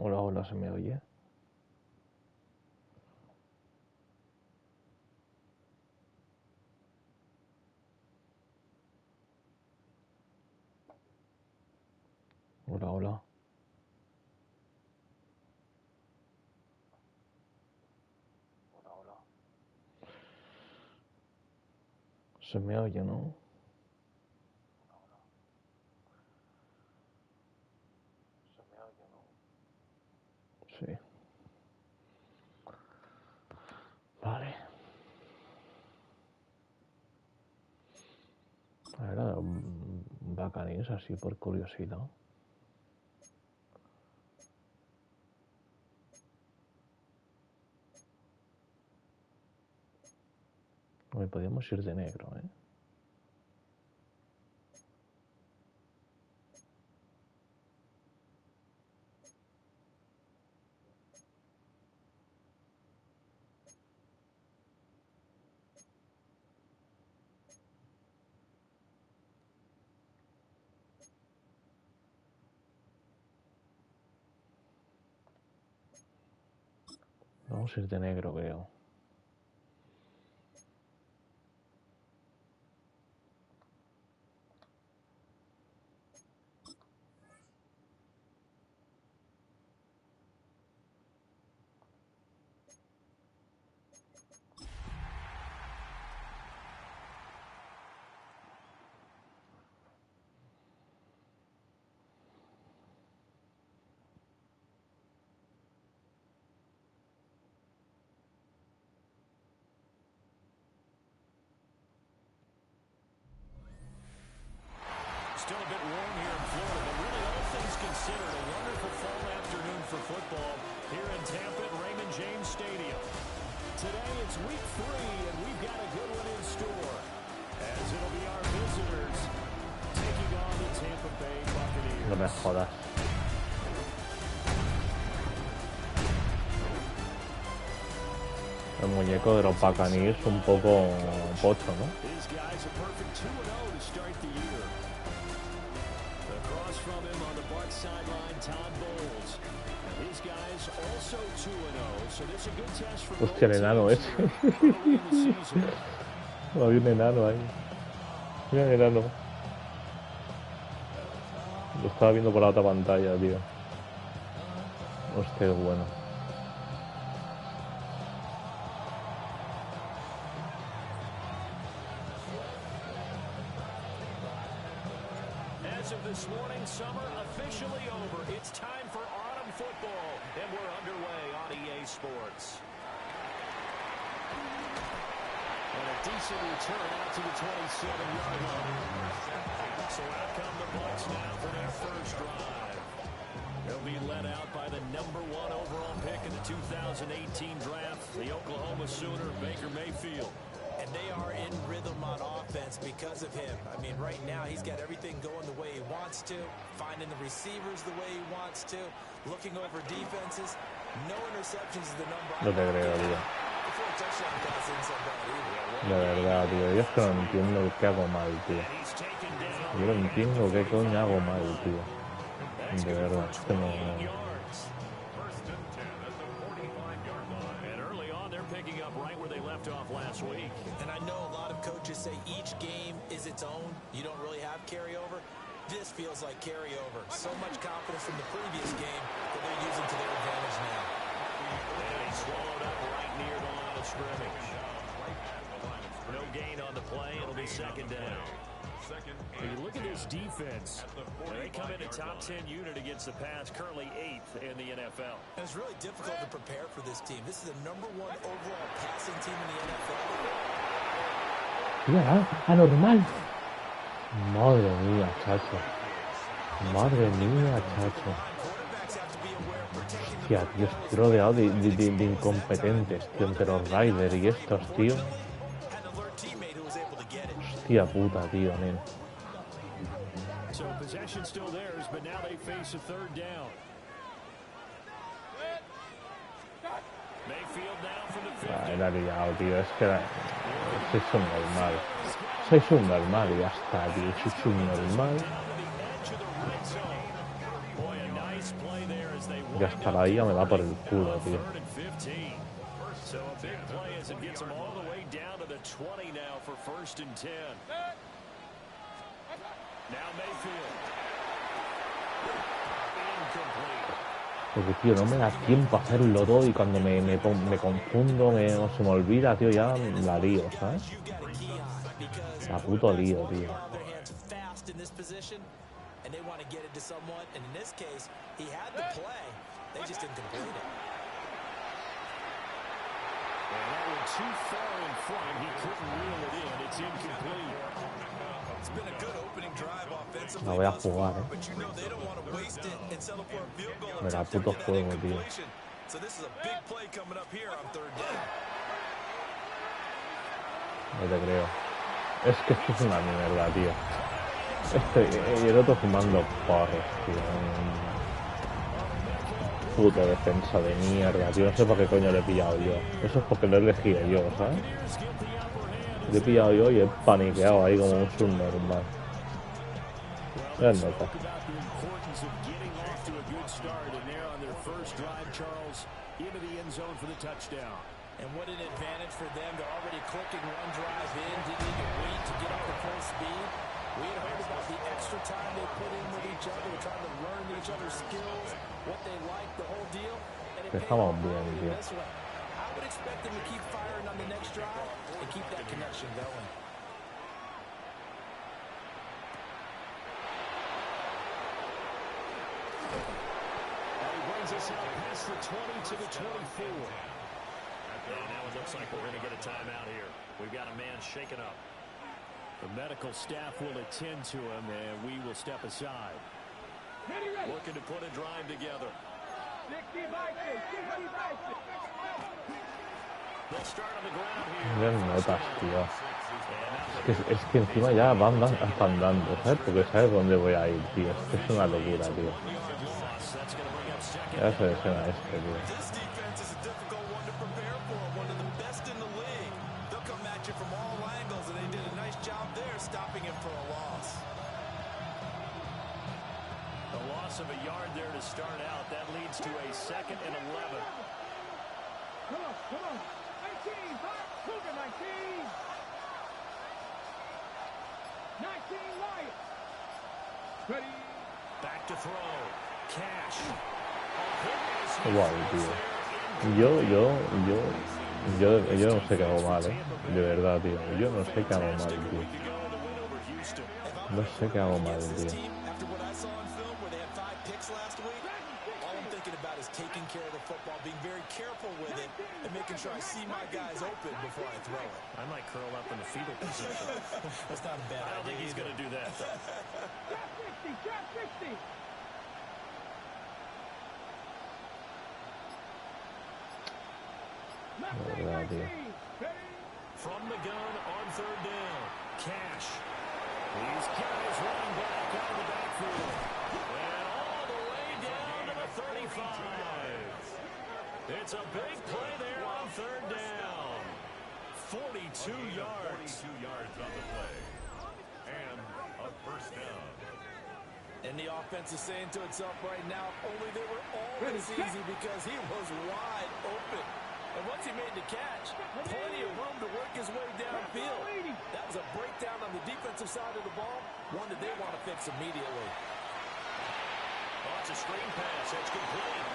Hola, hola, ¿se me oye? Hola, hola. Hola, hola. ¿Se me oye, no? ¿Se me oye, no? Sí. Vale. Era bacanín, así por curiosidad. Hoy podíamos ir de negro, ¿eh? Vamos a ir de negro, creo. Still a bit warm here in Florida, but really all things considered, a wonderful fall afternoon for football here in Tampa at Raymond James Stadium. Today it's week 3, and we've got a good one in store, as it'll be our visitors taking on the Tampa Bay Buccaneers. No me jodas. El muñeco de los Buccaneers un poco pocho, ¿no? These guys a perfect 2-0 to start the year. Across from him on the Bucs sideline, Todd Bowles. These guys also 2-0, so this is a good test for Hostia, el enano ese. Había un enano ahí. Mira el enano. Lo estaba viendo por la otra pantalla, tío. Hostia, qué bueno. As of this morning, summer officially over. It's time for autumn football, and we're underway on EA Sports. And a decent return out to the 27-yard line. So out come the Bucs now for their first drive. They'll be led out by the number 1 overall pick in the 2018 draft, the Oklahoma Sooner, Baker Mayfield. And they are in rhythm on offense because of him. I mean, right now he's got everything going the way he wants to, finding the receivers the way he wants to, looking over defenses. No interceptions is the number. No te creo, tío. De verdad, tío. Yo es que no entiendo qué hago mal, tío. Yo no entiendo qué coño hago mal, tío. De verdad, es que no... Picking up right where they left off last week. And I know a lot of coaches say each game is its own. You don't really have carryover. This feels like carryover. So much confidence from the previous game that they're using to their advantage now. And he swallowed up right near the line of scrimmage. No gain on the play. It'll be second down. When you look at this defense, they come in a top 10 unit against the pass, currently 8th in the NFL. And it's really difficult to prepare for this team. This is the number 1 overall passing team in the NFL. Mira, anormal. Madre mía, chacho. Madre mía, chacho. Hostia, tío, estoy rodeado de incompetentes, tío, entre los Riders y estos, tío. Hostia puta, tío, nen. So possession still theirs, but now they face a third down. Mayfield now from the 50. Era liado, tío, es que soy subnormal. Soy subnormal y ya está, tío, soy subnormal. que hasta la IA me da por el culo, tío. So a big play as it gets them all the way down to the 20 now for 1st and 10. Now Mayfield. Incomplete. Porque, tío, no me da tiempo a hacerlo todo y cuando me confundo, o se me olvida, tío, ya la lío, ¿sabes? La puto lío, tío. Too far in front, he couldn't reel it in. It's incomplete. It's been a good opening drive offensively. La voy a jugar, But you know they don't want to waste it and settle for a field goal. Me la puto juego, tío. So this is a big play coming up here on 3rd down. No te creo. Es que esto es una mierda, tío. Y el otro fumando porros, tío. Puto defensa de mierda, tío. No sé por qué coño le he pillado yo. Eso es porque lo he elegido yo, ¿sabes? Lo he pillado yo y he paniqueado ahí como un subnormal. Ya nota. And what an advantage for them. They're already clicking one drive in. Didn't even wait to get up to full speed. We had heard about the extra time they put in with each other. They're trying to learn each other's skills, what they like, the whole deal. And it paid off this way. I would expect them to keep firing on the next drive and keep that connection going. And he brings us out past the 20 to the 24. And now it looks like we're going to get a timeout here. We've got a man shaken up. The medical staff will attend to him, and we will step aside. Looking to put a drive together. They'll start on the ground here. Ya notas, tío. Es que encima ya van andando, ¿sabes? Porque sabes dónde voy a ir, tío. Es una locura, tío. Ya se lesiona este, tío. Of a yard there to start out. That leads to a 2nd and 11. Come on. 19, Cougar 19. 19 Lions. Ready. Back to throw. Cash. Guau, tío. Yo no sé qué hago mal, de verdad, tío. Yo no sé qué hago mal, tío. No sé qué hago mal, tío. Taking care of the football, being very careful with it, and making sure I see my guys open before I throw it. I might curl up in the fetal position. That's not a bad idea. I don't think he's going to do that, though. Trap 60. From the gun on 3rd down. Cash. These guys running back out of the backfield. And all the way down to the 35. It's a big play there on 3rd down. 42 yards. 42 yards on the play. And a 1st down. And the offense is saying to itself right now, only they were all this easy because he was wide open. And once he made the catch, plenty of room to work his way downfield. That was a breakdown on the defensive side of the ball, one that they want to fix immediately. Oh, it's a screen pass. It's complete.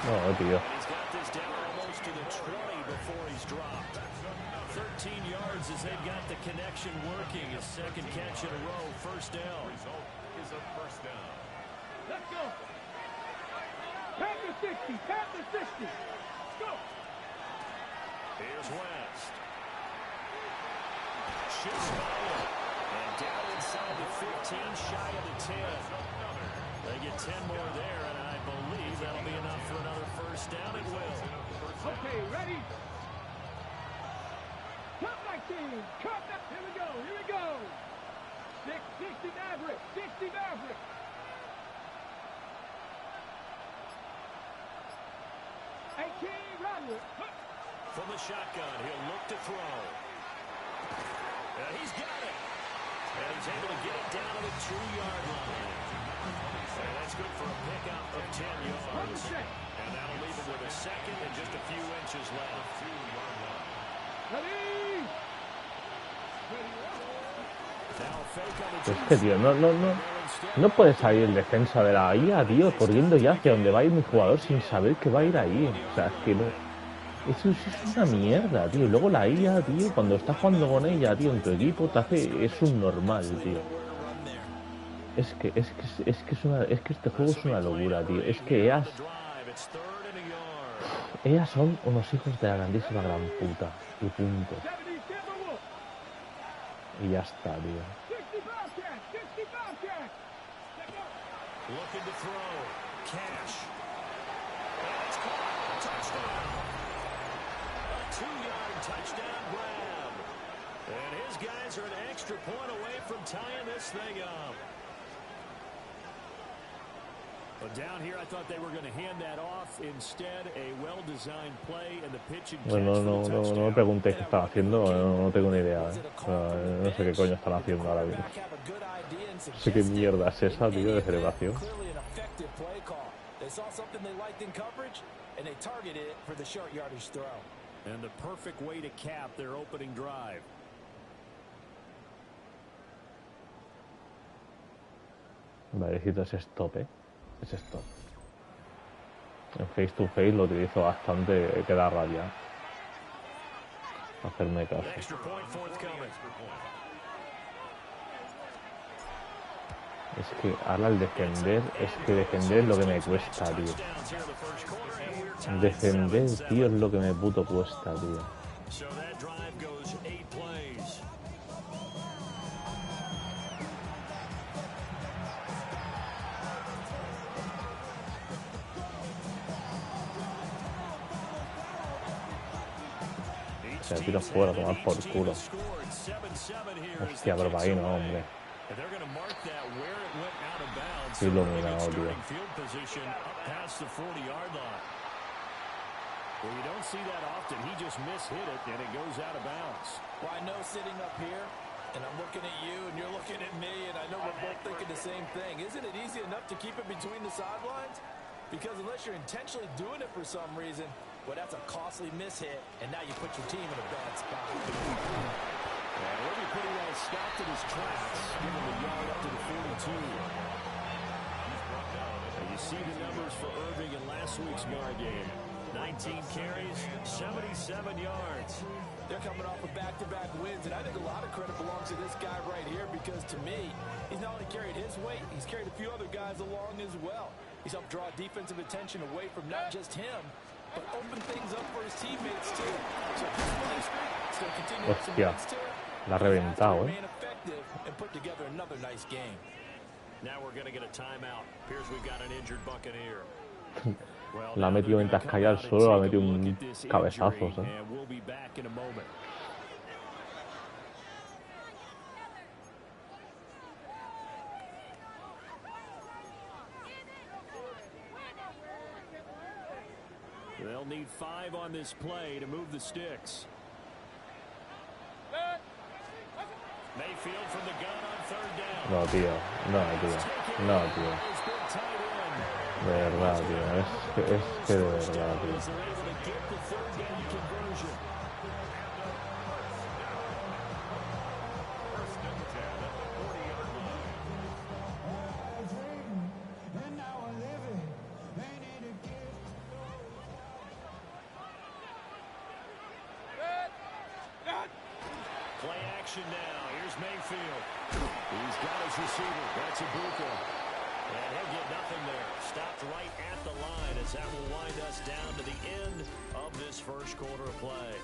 No, tío. He's got this down almost to the 20 before he's dropped. 13 yards as they've got the connection working. His 2nd catch in a row. 1st down. Result is a 1st down. Let's go. Panther 60. Panther 60. Let's go. Here's West. Shifts by him. And down inside the 15, shy of the 10. They get 10 more there, and I believe that'll be enough for another 1st down. It will. Okay, ready? Cut 19. Cut that. Here we go. 60 Maverick. 60 Maverick. From the shotgun, he'll look to throw. And he's got it. And he's able to get it down to the 2-yard line. And that's good for a pickup of 10 yards. inches left. Ready? Now a fake on the Es que, tío, no puede salir el defensa de la IA, tío, corriendo ya hacia donde va a ir mi jugador sin saber que va a ir ahí. O sea, es que no. Eso es una mierda, tío. Y luego la IA, tío, cuando estás jugando con ella, tío, en tu equipo, te hace. Es un normal, tío. Es que este juego es una locura, tío. Es que ellas son unos hijos de la grandísima gran puta. Y punto. Y ya está, tío. looking to throw. Cash. It's caught. Touchdown. A 2-yard touchdown grab. And his guys are an extra point away from tying this thing up. But down here, I thought they were going to hand that off. Instead, a well-designed play and the pitch and catch Bueno, for the touchdown. no me preguntéis qué están haciendo, no tengo ni idea. No sé qué coño están haciendo ahora mismo. No sé qué mierda es esa, tío, de celebración. And the perfect way to cap their opening drive. Vale, necesito ese stop, ese stop. En face to face lo utilizo bastante, que da rabia. Hacerme caso. Es que ahora al defender, defender es lo que me cuesta, tío. Defender, tío, es lo que me puto cuesta, tío. Se tira fuera a tomar por culo. Hostia, pero para ahí no, hombre. Estoy iluminado, tío. Well, you don't see that often. He just mishit it, and it goes out of bounds. Well, I know sitting up here, and I'm looking at you, and you're looking at me, and I know we're both thinking the same thing. Isn't it easy enough to keep it between the sidelines? Because unless you're intentionally doing it for some reason, well, that's a costly mishit, and now you put your team in a bad spot. Yeah, Irving pretty well stopped in his tracks, giving the yard up to the 42. And you see the numbers for Irving in last week's Mar game. 19 carries, 77 yards. They're coming off of back-to-back wins, and I think a lot of credit belongs to this guy right here because, to me, he's not only carried his weight, he's carried a few other guys along as well. He's helped draw defensive attention away from not just him, but open things up for his teammates, too. So this winning streak still continues some wins to it. La ha reventado, remain effective and put together another nice game. Now we're going to get a timeout. Appears we've got an injured Buccaneer. La ha metido mientras caía al suelo, la ha metido un cabezazo, They'll need 5 on this play to move the sticks. Mayfield from the gun on 3rd down. No, tío. De verdad, tío. Es que de verdad, tío. Play action now. Here's Mayfield. He's got his receiver. That's Ibuka. And he'll get nothing there. Stopped right at the line as that will wind us down to the end of this first quarter of play.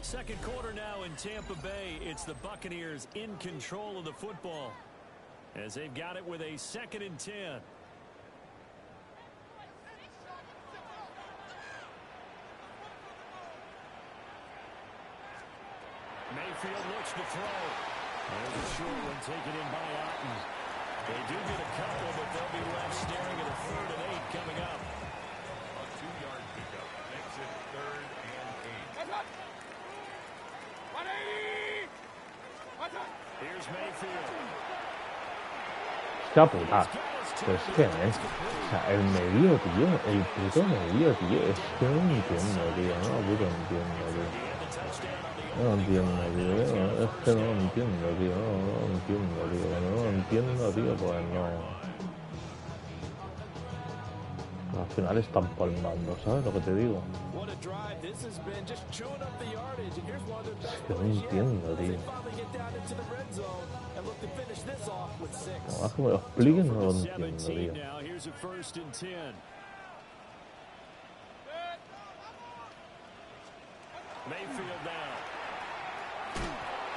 Second quarter now in Tampa Bay. It's the Buccaneers in control of the football as they've got it with a 2nd and 10. Mayfield looks to throw. There's a short one taken in by Otten. They do get a couple, but they'll be left staring at a 3rd and 8 coming up. A 2-yard pickup makes it 3rd and 8. Here's Mayfield. Hostia puta. He's got his Pero es que, o sea, el medio, tío, el puto medio, tío, es que no entiendo, tío, no lo puto entiendo, tío. No lo entiendo, tío, es que no lo entiendo, tío, no lo entiendo, tío. Cuando no lo entiendo, tío, pues no. Al final están palmando, ¿sabes lo que te digo? Es que no entiendo, tío. Como más que me lo expliquen, no lo entiendo, tío. Mayfield now.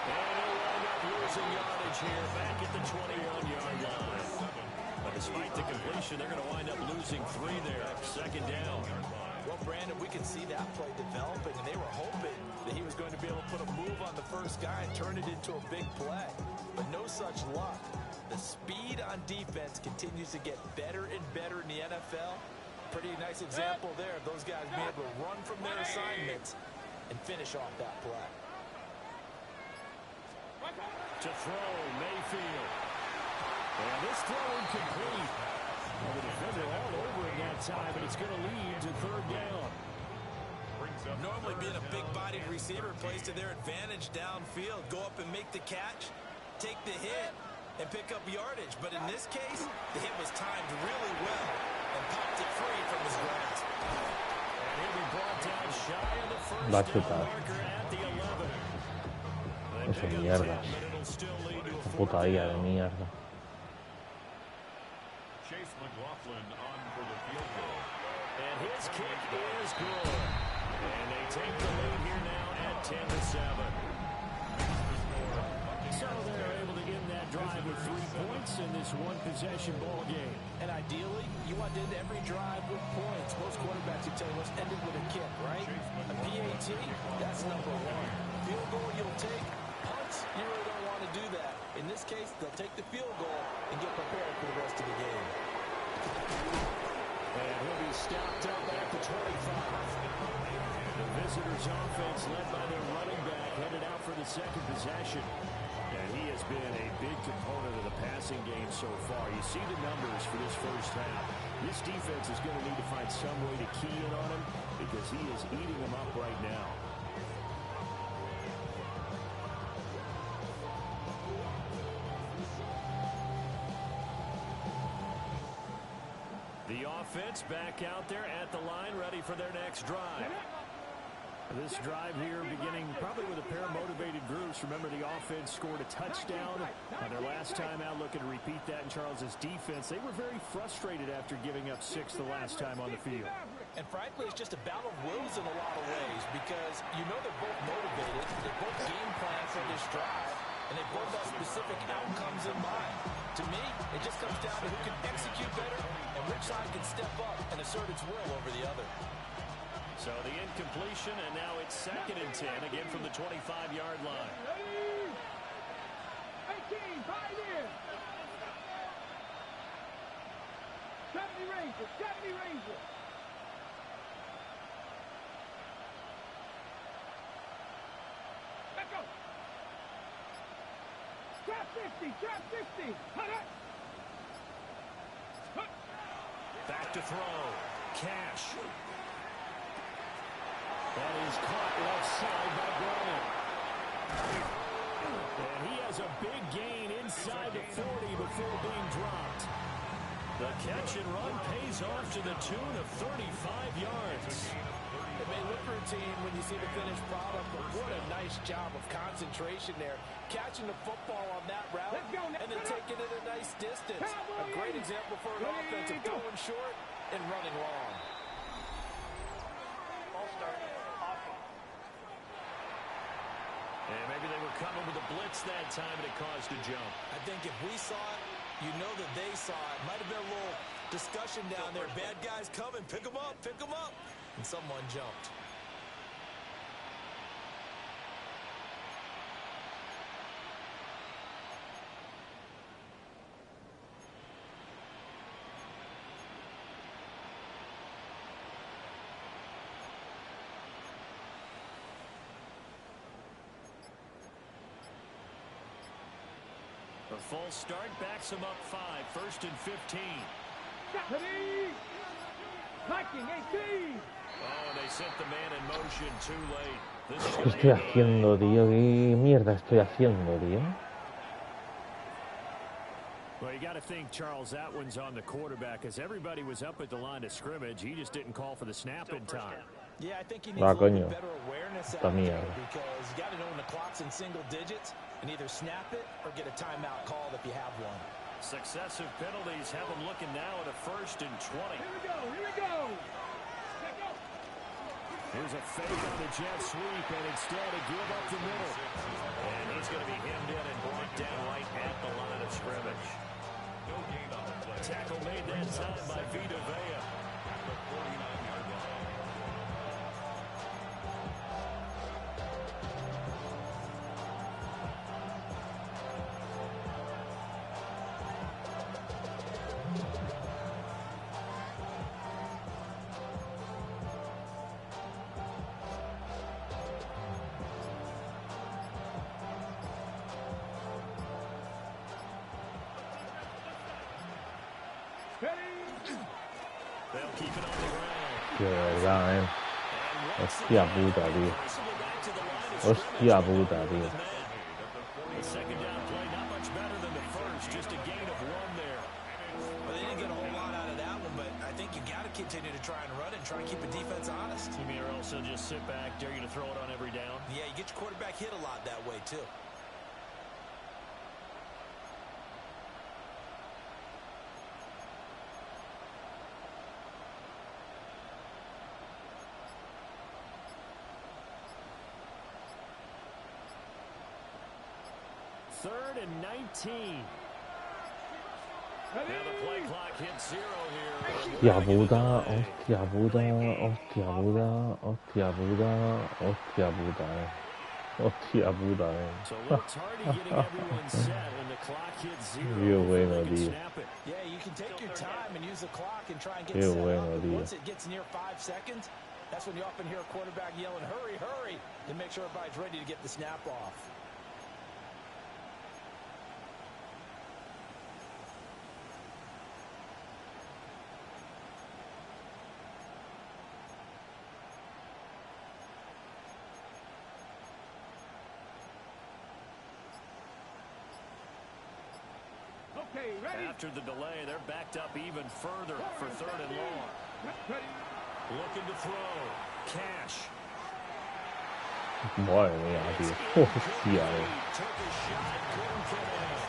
And he'll wind up losing yardage here back at the 21-yard line. But despite the completion, they're going to wind up losing 3 there. Second down. Well, Brandon, we can see that play developing, and they were hoping that he was going to be able to put a move on the first guy and turn it into a big play. But no such luck. The speed on defense continues to get better and better in the NFL. Pretty nice example there of those guys being able to run from their assignments and finish off that play. To throw, Mayfield. And this throw incomplete. Well, the defender all over it that time, but it's going to lead to third down. Normally being a big-bodied receiver plays to their advantage downfield. Go up and make the catch, take the hit, and pick up yardage. But in this case, the hit was timed really well and popped it free from his grasp. And he'll be brought down shy of the first Va a down chutar. marker at the 11. Eso mierda. Esa puta IA de mierda. Chase McLaughlin on for the field goal. And his kick is good. And they take the lead here now at 10-7. So they're able to end that drive with 3 points in this one-possession ball game. And ideally, you want to end every drive with points. Most quarterbacks would tell you, let's end it with a kick, right? A PAT, that's number 1. Field goal you'll take. Punts, you really don't want to do that. In this case, they'll take the field goal and get prepared for the rest of the game. And he'll be stopped up at the 25. The visitors' offense led by their running back headed out for the second possession. And he has been a big component of the passing game so far. You see the numbers for this first half. This defense is going to need to find some way to key in on him because he is eating them up right now. The offense back out there at the line, ready for their next drive. This drive here beginning probably with a pair of motivated groups. Remember, the offense scored a touchdown on their last time out, looking to repeat that in Charles's defense. They were very frustrated after giving up 6 the last time on the field. And frankly, it's just a battle of wills in a lot of ways because you know they're both motivated, they both game plan for this drive, and they both have specific outcomes in mind. To me, it just comes down to who can execute better and which side can step up and assert its will over the other. So the incompletion, and now it's 2nd and 10, again from the 25-yard line. 18, 5 in. 70 Rangers, 70 Rangers. Let's go. Trap 60, trap 60. Hut it. Back to throw. Cash. That is caught left side by Bryant. And he has a big gain inside the 40 before being dropped. The catch and run pays off to the tune of 35 yards. It may look routine when you see the finished product, but what a nice job of concentration there. Catching the football on that route and then taking it a nice distance. A great example for an offense of going short and running long. And maybe they were coming with a blitz that time, and it caused a jump. I think if we saw it, you know that they saw it. Might have been a little discussion down there. Bad guys coming. Pick them up. Pick them up. And someone jumped. false start backs him up 5, 1st and 15. Hiking 18. Oh, and they sent the man in motion too late. ¿Qué estoy haciendo, tío? ¿Qué mierda estoy haciendo, tío? Well, you got to think Charles that one's on the quarterback as everybody was up at the line of scrimmage. He just didn't call for the snap in time. Yeah, I think he needs a little bit better awareness out there because you got to know when the clock's in single digits and either snap it or get a timeout called if you have one. Successive penalties have him looking now at a 1st and 20. Here we go. Here we go. Here's a fake on the jet sweep, and instead a give up the middle. And he's going to be hemmed in and brought down right at the line of scrimmage. No gain on the play. Tackle made that time by Vita Vea. At the 49-yard line. They'll keep it on the ground. De verdad, Hostia puta, tío. Hostia puta, tío. The second down play not much better than the first, just a gain of 1 there. Well, they didn't get a whole lot out of that one, but I think you got to continue to try and run and try and keep the defense honest. You mean or else he'll just sit back, dare you to throw it on every down? Yeah, you get your quarterback hit a lot that way, too. Third and 19. Now the play clock hits 0 here. Hostia puta, hostia puta, hostia puta, hostia puta, hostia puta, hostia puta, So it's hard to getting everyone set when the clock hits 0. Qué bueno, tío. Yeah, you can take your time and use the clock and try and get Qué set bueno, up. tío. Once it gets near 5 seconds, that's when you often hear a quarterback yelling, hurry, hurry, to make sure everybody's ready to get the snap off. Okay, ready. After the delay, they're backed up even further for 3rd and long. Ready. Looking to throw. Cash. Madre mía, tío. Hostia, Took a shot, couldn't finish.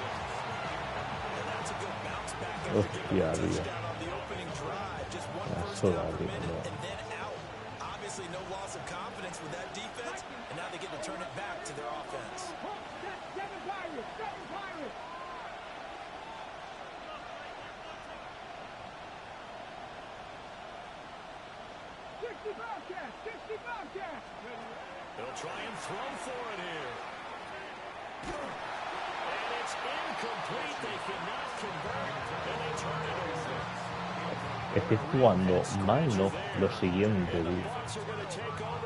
And that's a good bounce back after Hostia, giving a tío. touchdown on the opening drive. Just one La first sola, down per tío, minute no. and then out. Obviously no loss of confidence with that defense, and now they get to turn it back to their offense. Seven Pirates. Seven Pirates. They'll try and throw for it here. And it's incomplete. They cannot convert, and they turn it over. Estoy jugando mal, no. Lo siguiente, tío.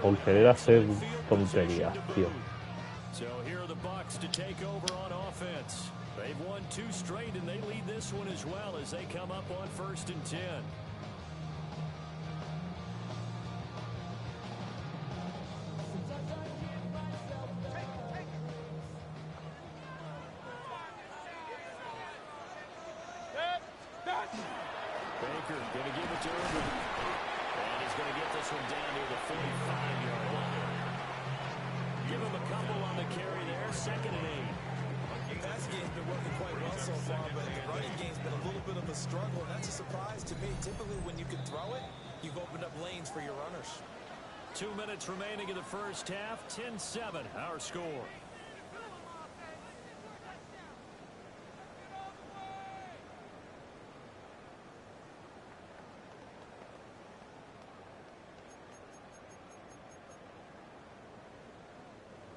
Por querer hacer tonterías, tío. So here are the Bucs to take over on offense. They've won 2 straight, and they lead this one as well as they come up on 1st and 10. Baker going to give it to Irvin. And he's going to get this one down near the 45-yard line. Give him a couple on the carry there. 2nd and 8. The pass game's been working quite well so far, but the running game's been a little bit of a struggle, and that's a surprise to me. Typically, when you can throw it, you've opened up lanes for your runners. 2 minutes remaining in the first half. 10-7, our score.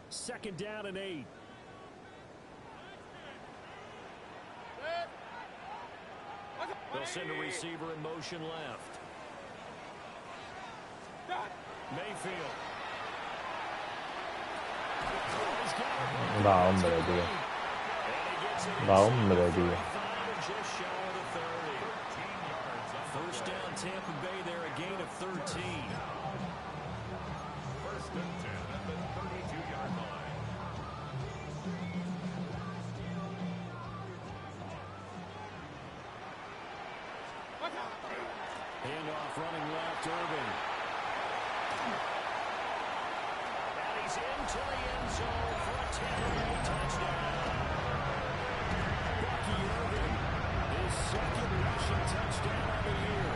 Second down and 8. They'll send a receiver in motion left. Mayfield. Va, hombre, tío. And he gets Va, hombre, tío. Just shy of the 30. First down, Tampa Bay there, a gain of 13. First and 10 at the 32-yard line. Handoff running left, Irvin. And he's into the end zone for a Tampa Bay touchdown. Bucky Irvin, his second rushing touchdown of the year.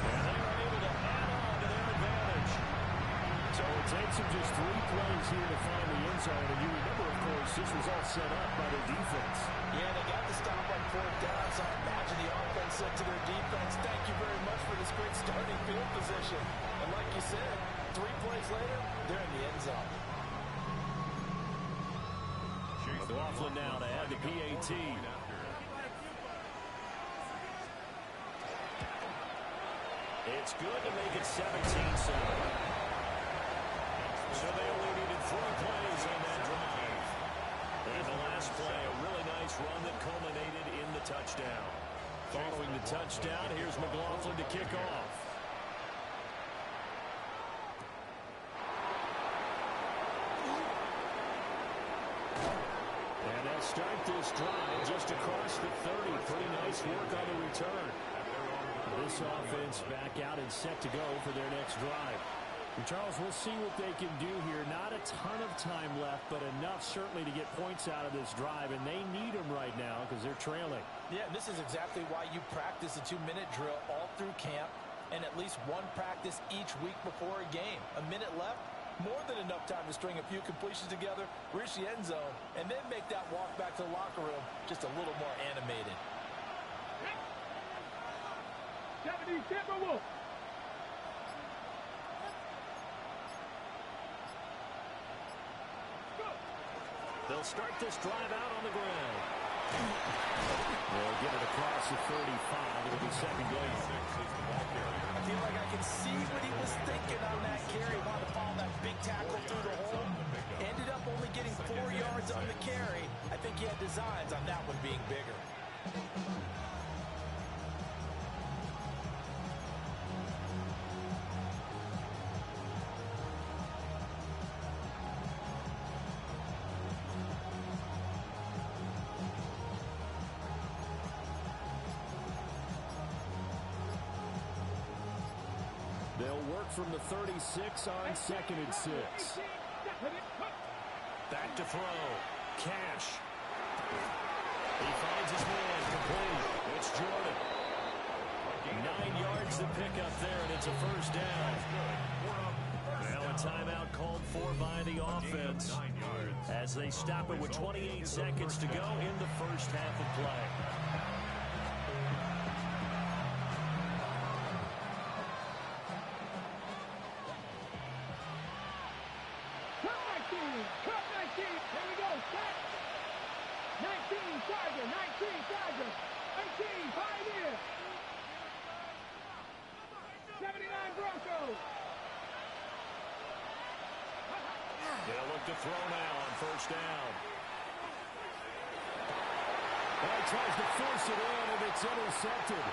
And they are able to add on to their advantage. So it takes them just 3 plays here to find the end zone. And you remember, of course, this was all set up by their defense. Yeah, they got the stop on 4th down, so I imagine the offense said to their defense, thank you very much for this great starting field position. And like you said, 3 plays later, they're in the end zone. McLaughlin now to add the PAT. It's good to make it 17-7. So they only needed 4 plays on that drive. And the last play, a really nice run that culminated in the touchdown. Following the touchdown, here's McLaughlin to kick off. And they'll start this drive just across the 30. Pretty nice work on the return. This offense back out and set to go for their next drive. And Charles, we'll see what they can do here. Not a ton of time left, but enough certainly to get points out of this drive, and they need them right now because they're trailing. Yeah, and this is exactly why you practice a 2-minute drill all through camp and at least 1 practice each week before a game. A minute left, more than enough time to string a few completions together, reach the end zone, and then make that walk back to the locker room just a little more animated. 70 Timberwolves. They'll start this drive out on the ground. They'll get it across the 35. It'll be second down. I feel like I can see what he was thinking on that carry. Wanted to follow that big tackle through the hole. Ended up only getting 4 yards on the carry. I think he had designs on that one being bigger. They'll work from the 36 on 2nd and 6. Back to throw. Cash. He finds his man complete. It's Jordan. 9 yards to pick up there, and it's a first down. Now a timeout called for by the offense as they stop it with 28 seconds to go in the first half of play. They'll look to throw now on first down. Well, he tries to force it in, and it's intercepted.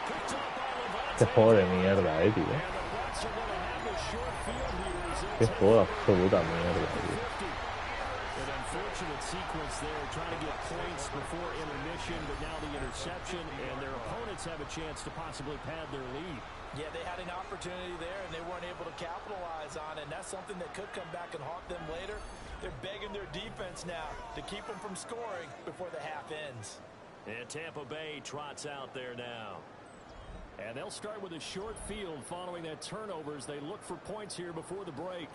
Picked up by Levante. Qué juego de mierda, tío. And the Bucs are going to have a short field here as they Qué take juego de it absoluta from mierda, the tío. 50. An unfortunate sequence there, trying to get points before intermission, but now the interception, and their opponents have a chance to possibly pad their lead. Yeah, they had an opportunity there, and they weren't able to capitalize on it, and that's something that could come back and haunt them later. They're begging their defense now to keep them from scoring before the half ends. And Tampa Bay trots out there now. And they'll start with a short field following that turnover as they look for points here before the break.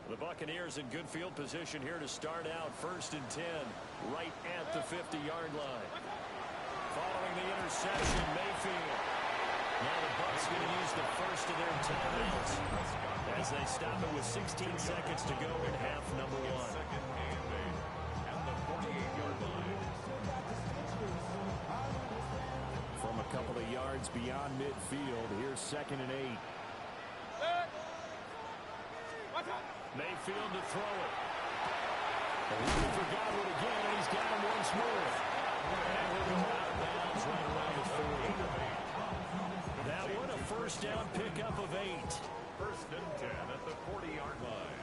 The Buccaneers in good field position here to start out. 1st and 10, right at the 50-yard line. Following the interception, Mayfield. Now the Bucs going to use the first of their timeouts as they stop it with 16 seconds to go in half number 1. Second and 8 at the 48-yard line. From a couple of yards beyond midfield, here's 2nd and 8. Mayfield to throw it. He forgot it again, and he's got him once more. And we'll go out of bounds right around the 40. That one a first down pickup of 8. First and 10 at the 40-yard line.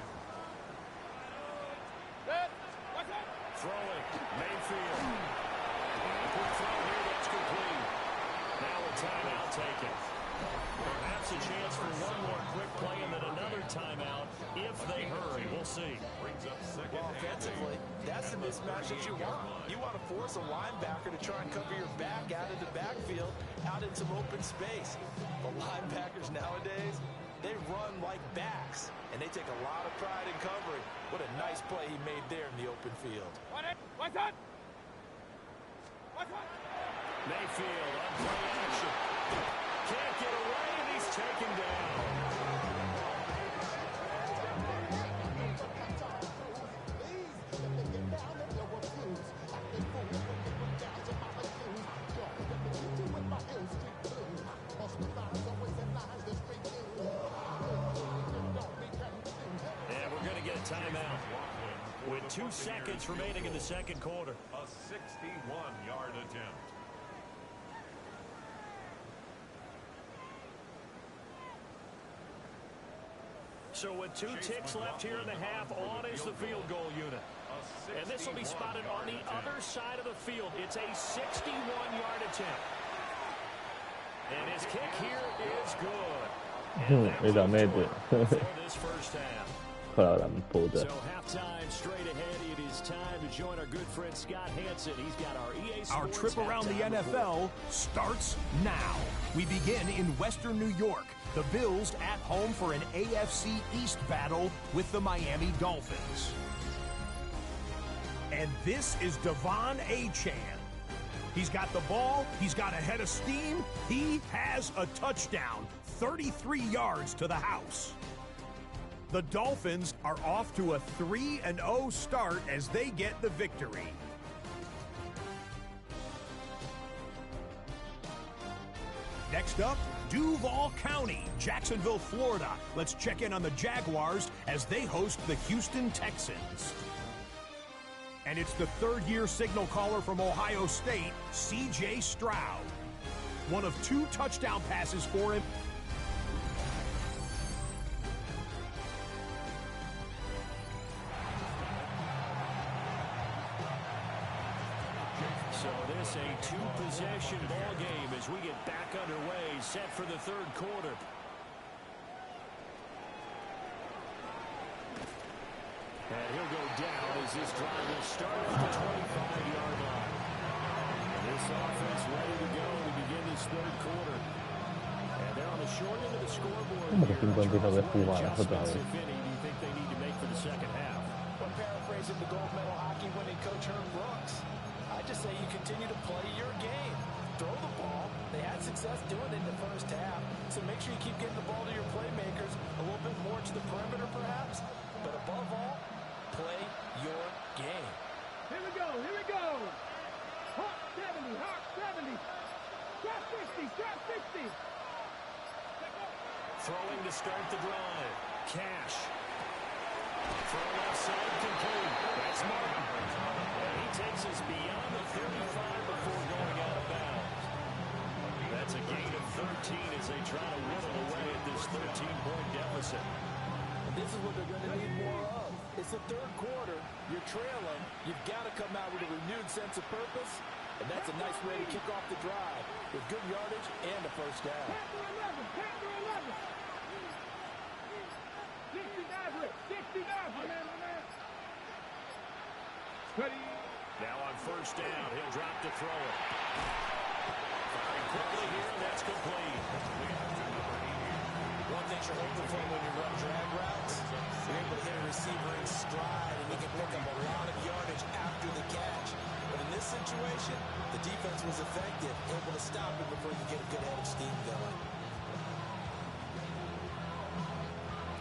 Throwing. Mayfield. Quick throw here. That's complete. Now a timeout taken. Perhaps a chance for one more quick play and then another timeout if they hurry. We'll see. Brings up second. Well, offensively, that's the mismatch that you want. You want to force a linebacker to try and cover your back out of the backfield, out in some open space. The linebackers nowadays, they run like backs, and they take a lot of pride in covering. What a nice play he made there in the open field. What's that? Mayfield on play action. Can't get away, and he's taken down. And we're going to get a timeout with 2 seconds remaining in the second quarter. A 61-yard attempt. So with 2 ticks left here in the half, on is the field goal unit. And this will be spotted on the other side of the field. It's a 61-yard attempt. And his kick here is good. E la mete. For this first half. Quella gran puta. So halftime straight ahead. It is time to join our good friend Scott Hansen. He's got our EA Sports. Our trip around the halftime NFL starts now. We begin in Western New York. The Bills at home for an AFC East battle with the Miami Dolphins. And this is Devon Achane. He's got the ball. He's got a head of steam. He has a touchdown. 33 yards to the house. The Dolphins are off to a 3-0 start as they get the victory. Next up, Duval County, Jacksonville, Florida. Let's check in on the Jaguars as they host the Houston Texans. And it's the third-year signal caller from Ohio State, C.J. Stroud. One of 2 touchdown passes for him. So this a 2-possession ball game as we get back underway, set for the third quarter. And he'll go down as this drive will start at the 25-yard line. And this offense ready to go to begin this third quarter. And they're on the short end of the scoreboard. Come che 59 fumata, Adjustments, if any, do you think they need to make for the second half? Well, paraphrasing the gold medal hockey winning coach Herb Brooks, I just say you continue to play your game. Throw the ball. They had success doing it in the first half, so make sure you keep getting the ball to your playmakers a little bit more to the perimeter perhaps, but above all, play your game. Here we go, here we go. Hawk 70, Hawk 70. Drop 60, drop 60. Throwing to start the drive. Cash. Throw left side complete. That's Martin. And he takes us beyond the 35 before going out of bounds. That's a gain of 13 as they try to whittle away at this 13-point deficit. And this is what they're going to need more of. It's the third quarter. You're trailing. You've got to come out with a renewed sense of purpose. And that's a nice way to kick off the drive with good yardage and a first down. Panther 11, Panther 11. 60 Maverick, 60 Maverick. Ready. Now on first down, he'll drop to throw it. Firing quickly here, and that's complete. One thing you're hoping for when you run drag routes, you're able to hit a receiver in stride, and he can pick up a lot of yardage after the catch. But in this situation, the defense was effective, able to stop him before you get a good head of steam going.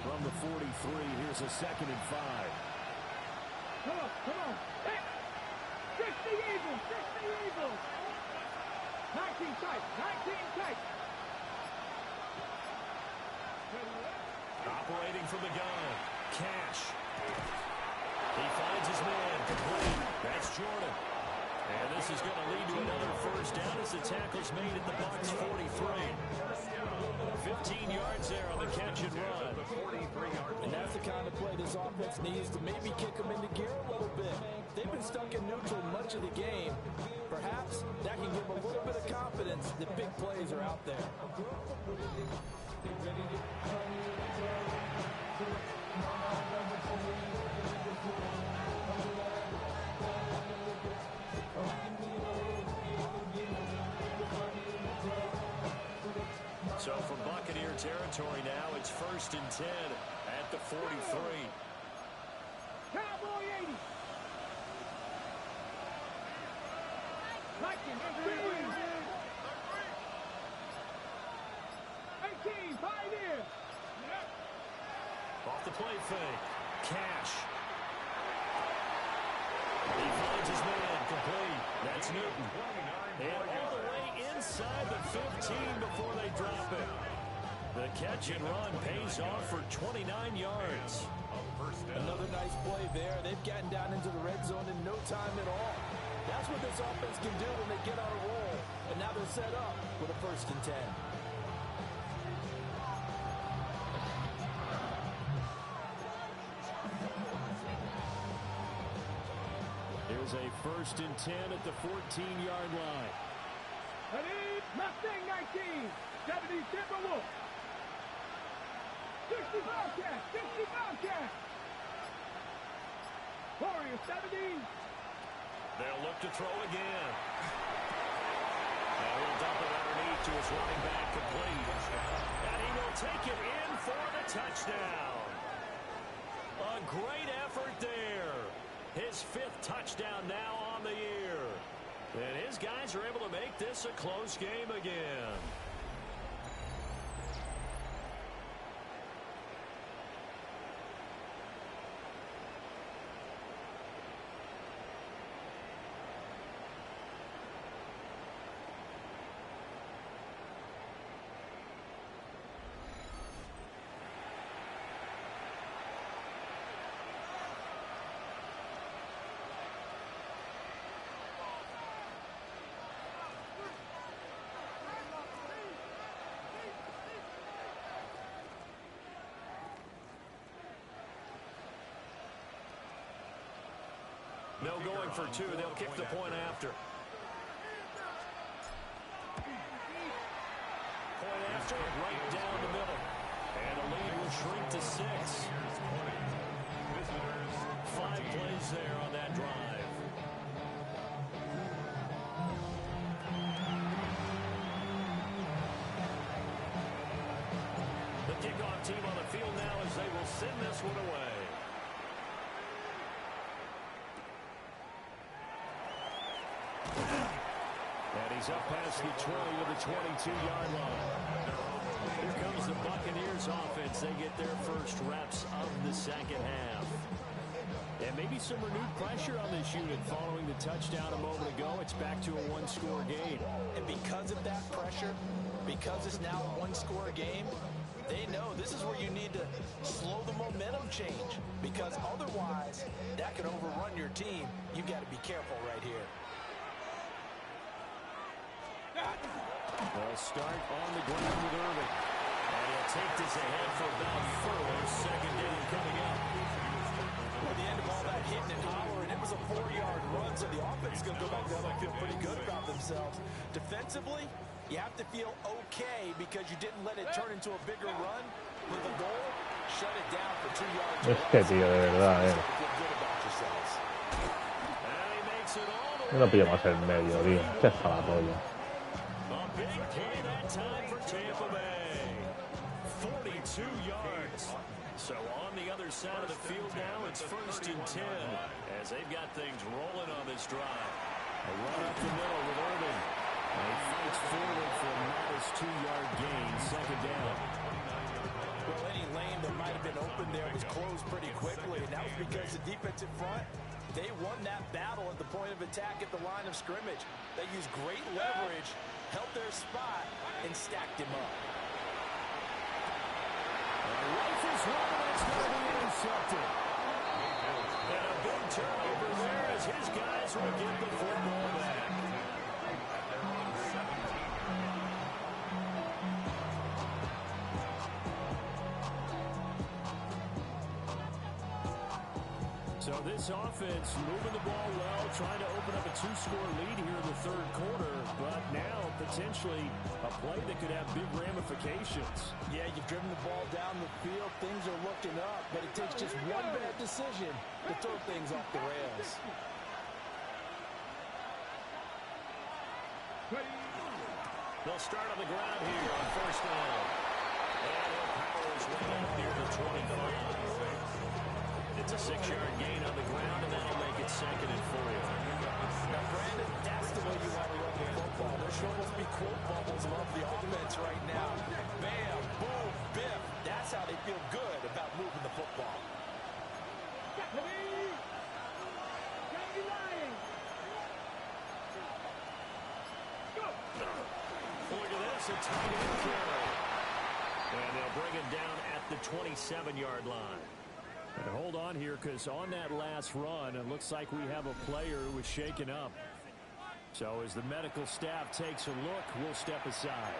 From the 43, here's a 2nd and 5. Come on, come on. Hey. 60 Eagles, 60 Eagles. 19 tight, 19 tight. Operating from the gun. Cash. He finds his man, complete. That's Jordan. And this is going to lead to another first down as the tackle's made at the Bucs 43. 15 yards there on the catch and run. And that's the kind of play this offense needs to maybe kick them into gear a little bit. They've been stuck in neutral much of the game. Perhaps that can give them a little bit of confidence that big plays are out there. So from Buccaneer territory now, it's 1st and 10 at the 43. Cowboy 80. Vikings, 18, Pioneers. Off the play fake. Cash. He finds his man, complete. That's Newton. And all the way inside the 15 before they drop it. The catch and run pays off for 29 yards. Another nice play there. They've gotten down into the red zone in no time at all. That's what this offense can do when they get on a roll. And now they're set up with a 1st and 10. Here's a 1st and 10 at the 14-yard line. Ready? Mustang 19. 70 Timberwolves. 60 Bobcats. 60 Bobcats. Warriors 70. They'll look to throw again. And he'll dump it underneath to his running back, complete. And he will take it in for the touchdown. A great effort there. His 5th touchdown now on the year. And his guys are able to make this a close game again. No going for 2. They'll kick the point after. Point after, right down the middle. And the lead will shrink to 6. 5 plays there on that drive. The kickoff team on the field now as they will send this one away. And he's up past the 20 to the 22-yard line. Here comes the Buccaneers offense. They get their first reps of the second half. And maybe some renewed pressure on this unit following the touchdown a moment ago. It's back to a 1-score game. And because of that pressure, because it's now a 1-score game, they know this is where you need to slow the momentum change. Because otherwise, that could overrun your team. You've got to be careful right here. They'll start on the ground with Irving. And he'll take this ahead for about 4. Second down coming up. At the end of all that hitting and hollering, it was a 4-yard run, so the offense is going to go back down and feel pretty good about themselves. Defensively, you have to feel okay because you didn't let it turn into a bigger run. With the goal, shut it down for 2 yards. Es que, tío, de verdad, Yo no pillo más el medio, tío. Qué jalatoria. Big play that time for Tampa Bay. 42 yards. So on the other side of the field now, it's 1st and 10 as they've got things rolling on this drive. A run up the middle with Irving. And he fights forward for a modest 2-yard gain. Second down. Well, any lane that might have been open there was closed pretty quickly, and that was because the defensive front, they won that battle at the point of attack at the line of scrimmage. They used great leverage, held their spot, and stacked him up. Rifles one, that's going to be intercepted. Eagles will get the football back. So this offense moving the ball well, trying to open up a 2-score lead here in the third quarter, but now potentially a play that could have big ramifications. Yeah, you've driven the ball down the field. Things are looking up, but it takes just one bad decision to throw things off the rails. They'll start on the ground here on first down. And he'll power his way up near the 25. It's a 6-yard gain on the ground, and that'll make it 2nd and 4. Now, Brandon, that's the way you want to run the football. There should almost be quote bubbles above the offense right now. Bam, boom, biff. That's how they feel good about moving the football. Look at this, a tight end carry. And they'll bring him down at the 27-yard line. And hold on here, because on that last run, it looks like we have a player who was shaken up. So as the medical staff takes a look, we'll step aside.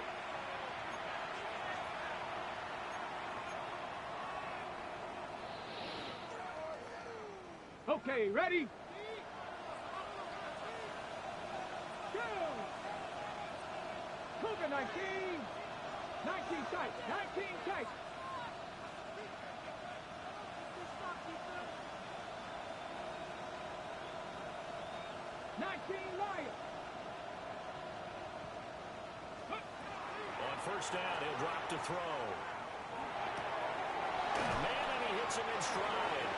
Okay, ready? Go! Cougar 19. 19 tight. 19 tight. On first down, he'll drop to throw. Man, and he hits him in stride.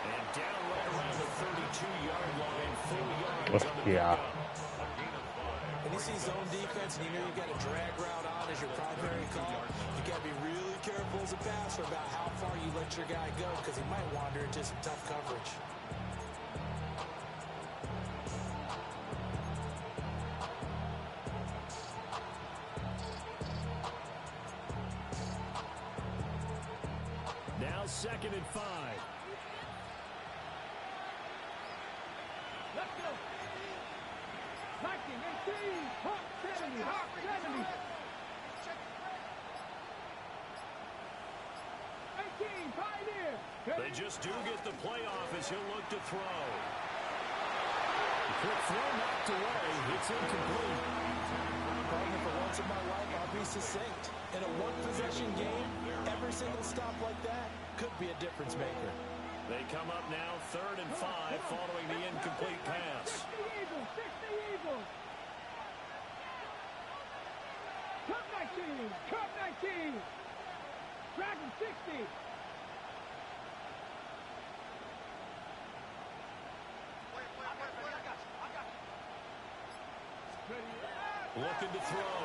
And down right around the 32-yard line, 4 yards on the pickup. When you see zone defense and you know you've got a drag route on as your primary call, you got to be really careful as a passer about how far you let your guy go, because he might wander into some tough coverage. Now 2nd and 5. Let's go. 19, 18, Hawk 70, Hawk 70. 18, Pioneer. They just do get the playoff as he'll look to throw. Quick throw knocked away. It's incomplete. Partner, for once in my life, I'll be succinct. In a one-possession game, every single stop like that could be a difference maker. They come up now 3rd and 5 following the incomplete pass. 60 Eagles, 60 Eagles. Cup 19, Cup 19. Dragon 60. Looking to throw.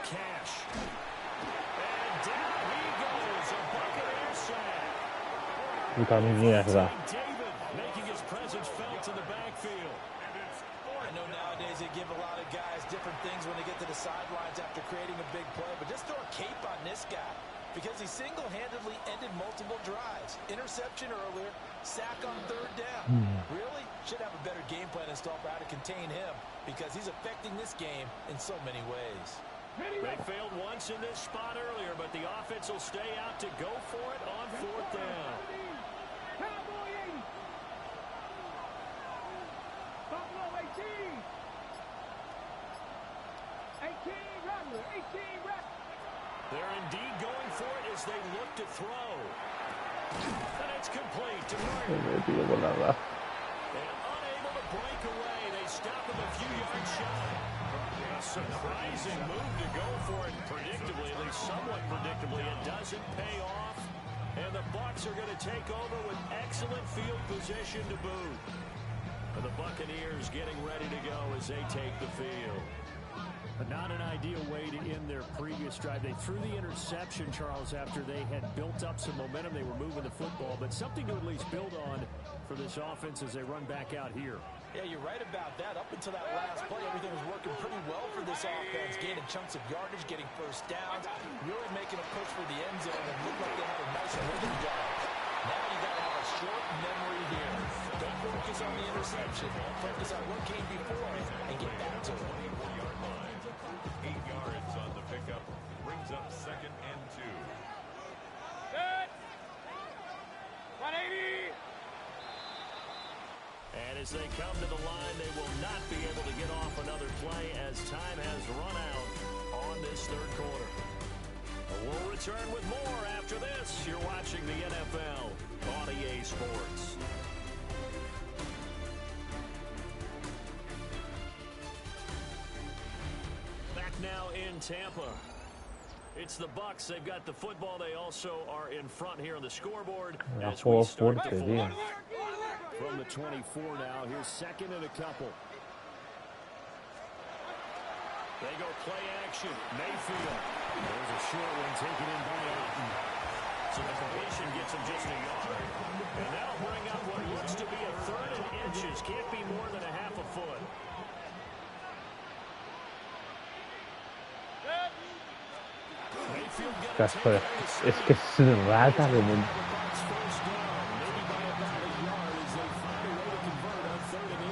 Cash. And down he goes. A Buccaneer sack. 一搞定进来是吧？ David making his presence felt in the backfield. I know nowadays they give a lot of guys different things when they get to the sidelines after creating a big play, but just throw a cape on this guy because he single-handedly ended multiple drives. Interception earlier, sack on 3rd down. Really? Should have a better game plan installed for how to contain him because he's affecting this game in so many ways. They failed once in this spot earlier, but the offense will stay out to go for it on 4th down. Cowboy 80. Buffalo 18. 18 Rattler, 18 Rattler. They're indeed going for it as they look to throw. And it's complete to Martin. And unable to break away, they stop him a few yards shy. A surprising move to go for it predictably, at least somewhat predictably. It doesn't pay off. And the Bucs are going to take over with excellent field position to boot. And the Buccaneers getting ready to go as they take the field. But not an ideal way to end their previous drive. They threw the interception, Charles, after they had built up some momentum. They were moving the football, but something to at least build on for this offense as they run back out here. Yeah, you're right about that. Up until that last play, everything was working pretty well for this offense. Gaining chunks of yardage, getting first downs, really making a push for the end zone, and looked like they had a nice rhythm going. Now you got to have a short memory here. Don't focus focus on the interception, focus on what came before it, and get back to it. 24-yard line. 8 yards on the pickup. Brings up 2nd and 2. Good. 180. And as they come to the line, they will not be able to get off another play as time has run out on this third quarter. We'll return with more after this. You're watching the NFL on EA Sports. Back now in Tampa. It's the Bucs. They've got the football. They also are in front here on the scoreboard. As we start the fourth. From the 24 now. Here's 2nd and a couple. They go play action. Mayfield. There's a short one taken in by Alton. So the completion gets him just a yard. And that'll bring up what looks to be a 3rd and inches. Can't be more than a half a foot. Casper, es que es rata como...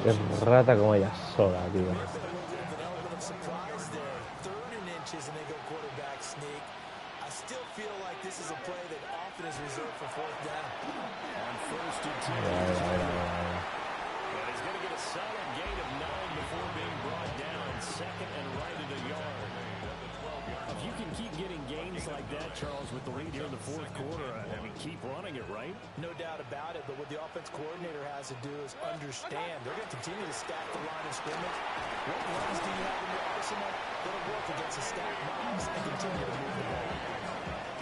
Es rata como ella sola, tío. Charles, with the lead here in the fourth quarter, I mean, keep running it, right? No doubt about it, but what the offense coordinator has to do is understand they're going to continue to stack the line of scrimmage. What runs do you have in your arsenal that'll work against a stacked box and continue to move the ball?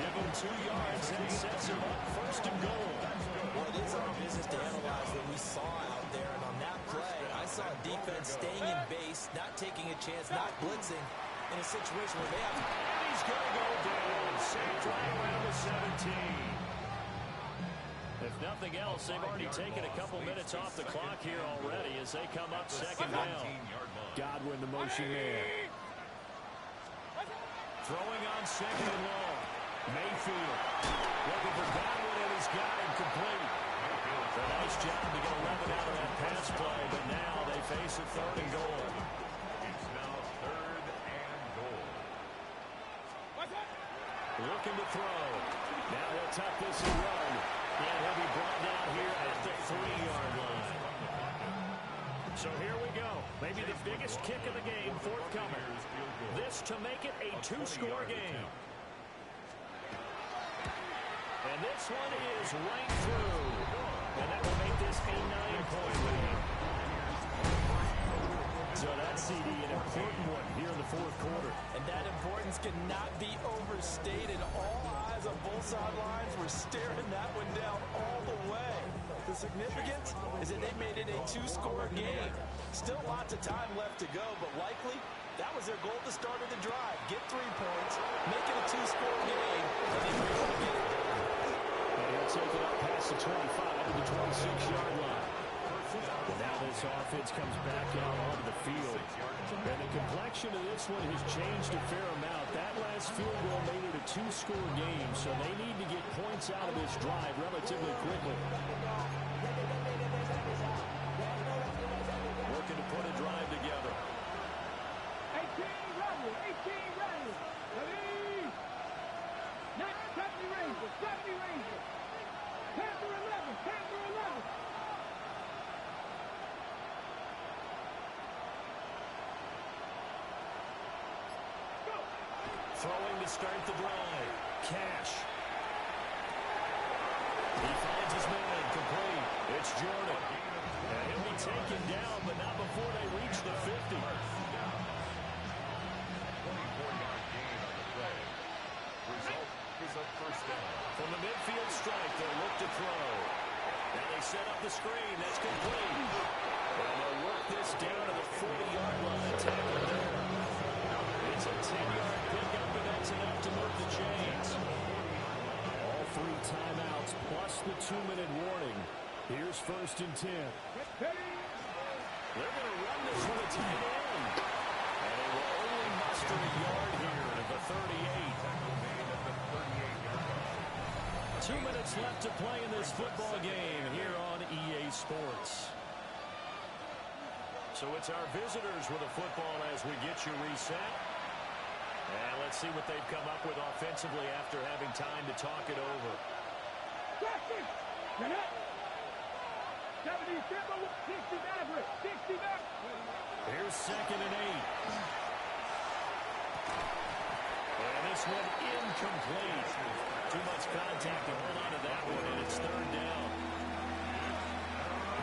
Give him 2 yards and sets him up 1st and goal. Well, it is our business to analyze what we saw out there, and on that play, I saw defense staying in base, not taking a chance, not blitzing in a situation where they have to... He's going to go down. Saved right around the 17. If nothing else, they've already taken a couple minutes off the clock here already as they come up 2nd down. Godwin, the motion man. Throwing on 2nd and long. Mayfield looking for Godwin, and he's got him complete. A nice job to get 11 out of that pass play, but now they face a 3rd and goal. It's now 3rd and goal. Looking to throw. Now he'll tuck this and run. And he'll be brought down here at the 3-yard line. So here we go. Maybe the biggest kick of the game forthcoming. This to make it a 2-score game. And this one is right through. And that will make this a 9-point game. So that CD, an important one here in the fourth quarter. And that importance cannot be overstated. All eyes on both sidelines were staring that one down all the way. The significance is that they made it a 2-score game. Still lots of time left to go, but likely that was their goal at the start of the drive. Get 3 points, make it a 2-score game, and then you're going to get it done. And he'll take it up past the 25 to the 26-yard line. And now this offense comes back out onto the field. And the complexion of this one has changed a fair amount. That last field goal made it a 2-score game, so they need to get points out of this drive relatively quickly. Working to put a drive together. 18 ready, 18 ready. Ready. Next, 70 Rangers, 70 Rangers. Panther 11, Panther 11. Throwing to start the drive. Cash. He finds his man complete. It's Jordan. And he'll be taken down, but not before they reach the 50. 24-yard gain on the play. Result is a 1st down. From the midfield strike, they'll look to throw. Now they set up the screen. That's complete. And they'll work this down to the 40-yard line. Tackle there. It's a 10-yard pickup, and that's enough to move the chains. All 3 timeouts plus the 2-minute warning. Here's 1st and 10. They're going to run this from the tight end. And they will only muster a yard here at the 38. 2 minutes left to play in this football game here on EA Sports. So it's our visitors with a football as we get you reset. And let's see what they've come up with offensively after having time to talk it over. 70, 60 Maverick, 60 Maverick. Here's 2nd and 8. And this one incomplete. Too much contact to hold on to that one, and it's 3rd down.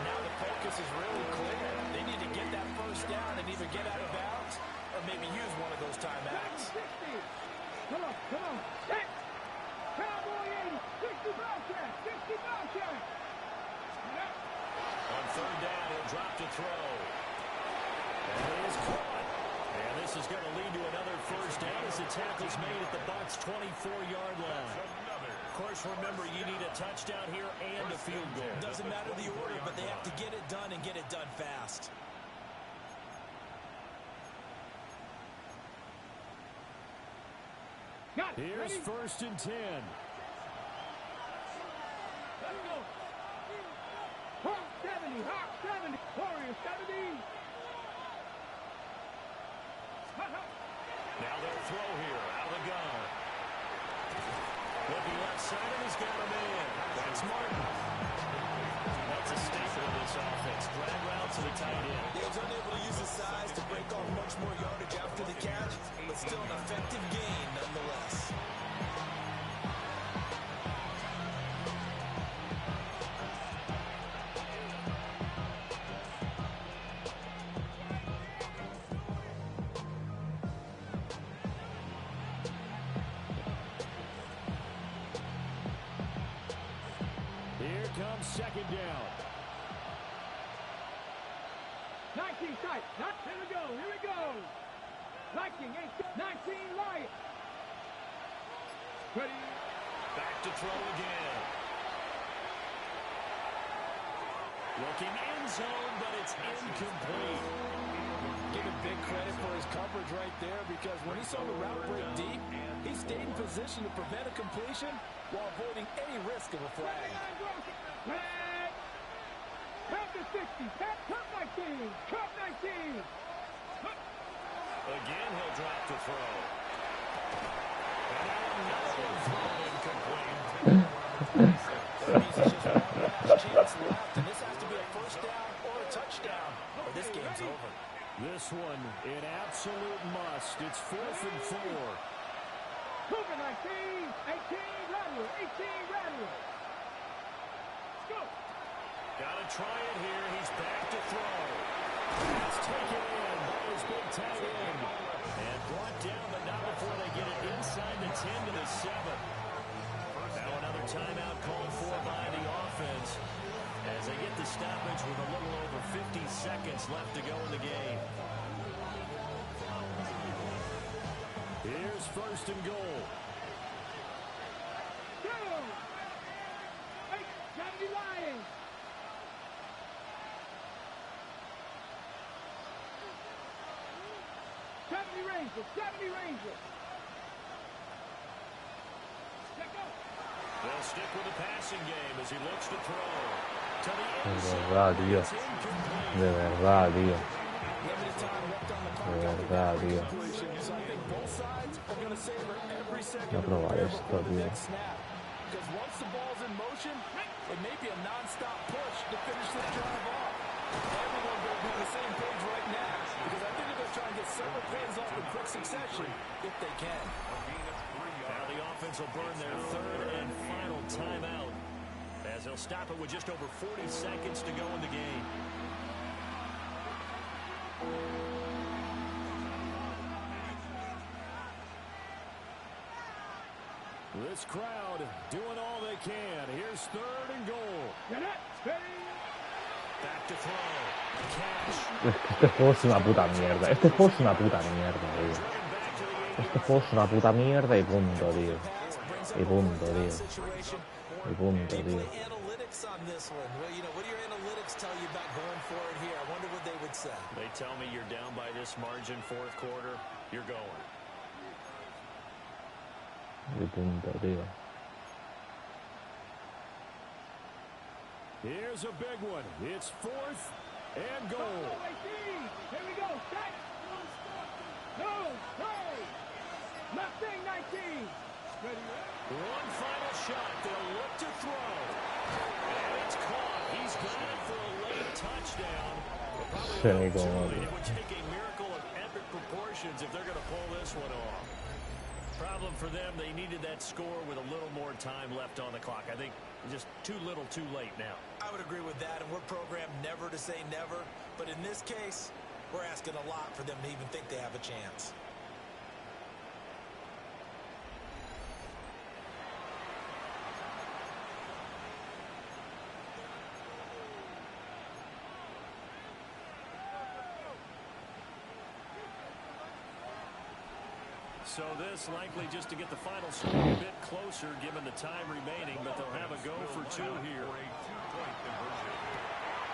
Now the focus is really clear. They need to get that 1st down and either get out of bounds or maybe use one of those timeouts. 60. Come on. Set. Cowboy 80, 60 Bobcat, 60 Bobcat. On 3rd down, he'll drop to throw. And it is caught. And this is going to lead to another 1st down as the tackle's made at the Bucs' 24-yard line. Of course, remember, you need a touchdown here and a field goal. Doesn't matter the order, but they have to get it done and get it done fast. Here's 1st and 10. Let's go. Hawk 70, Warrior 70. Now they'll throw here, out of the gun. Looking left side, and he's got a man. That's Martin. That's a staple of this offense. Drag route to the tight end. He was unable to use his size to break off much more yardage after the catch, but still an effective gain nonetheless. Here comes 2nd down. 19 tight. Here we go. Viking 19 Lion. Ready. Back to throw again. Looking end zone, but it's incomplete. Give him big credit for his coverage right there, because when he saw the route break deep, he stayed in position to prevent a completion while avoiding any risk of a flag. Cup to 60. Cup 19. Cup 19. Again, he'll drop to throw. And another one thrown incomplete. That means he's just one last chance left, and this has to be a 1st down or a touchdown, or this game's over. This one, an absolute must. It's 4th and 4. Cougar 19. 18 Rattler. 18 Rattler. Let's go. Gotta try it here. He's back to throw. It's taken in by his big tight end. And brought down, but not before they get it inside the 10 to the 7. Now another timeout called for by the offense as they get the stoppage with a little over 50 seconds left to go in the game. Here's 1st and goal. Go. 70 Lions. Rangers. Let go. They'll stick with the passing game as he looks to throw. To the De end zone. verdad, tío. It's incomplete. De verdad, tío. Limited time left on the clock. De verdad, tío. So I think both sides are going to savor every second Voy a probar esto, before the tío. next snap. Because once the ball's in motion, it may be a non-stop push to finish this drive off. Everyone will be on the same page right now, because I think they're going to try and get several plays off in quick succession if they can. Now the offense will burn their 3rd and final timeout as they'll stop it with just over 40 seconds to go in the game. This crowd doing all they can. Here's 3rd and goal. Get it. Steady. Back to throw. Cash. Este juego es una puta mierda. Este juego es una puta mierda, tío. Este juego es una puta mierda y punto, tío. Y punto, tío. Y punto, tío. Analytics on this one. Well, you know, what do your analytics tell you about going for it here? I wonder what they would say. They tell me you're down by this margin 4th quarter. You're going. Y punto, tío. Here's a big one. It's 4th And goal. Here we go. Set. No. Play. Left thing 19. Ready. One final shot. They'll look to throw. And it's caught. He's got it for a late touchdown. Probably too late. It would take a miracle of epic proportions if they're going to pull this one off. Problem for them, they needed that score with a little more time left on the clock. I think just too little too late now. I would agree with that, and we're programmed never to say never. But in this case, we're asking a lot for them to even think they have a chance. So this likely just to get the final score a bit closer given the time remaining, but they'll have a go for two here.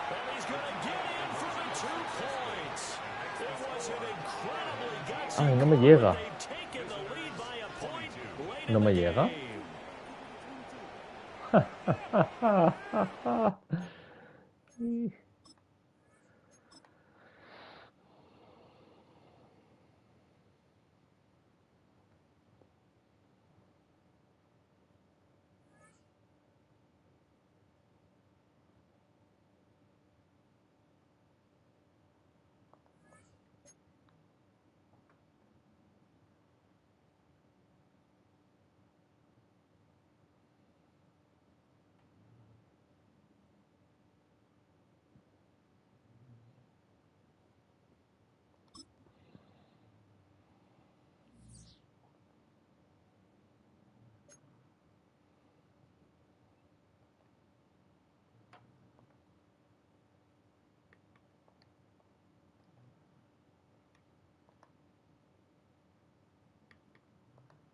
And he's going to get in for the 2 points. It was an incredibly gutsy Ay, no me llega. They've taken the lead by a point late No in me the llega. game.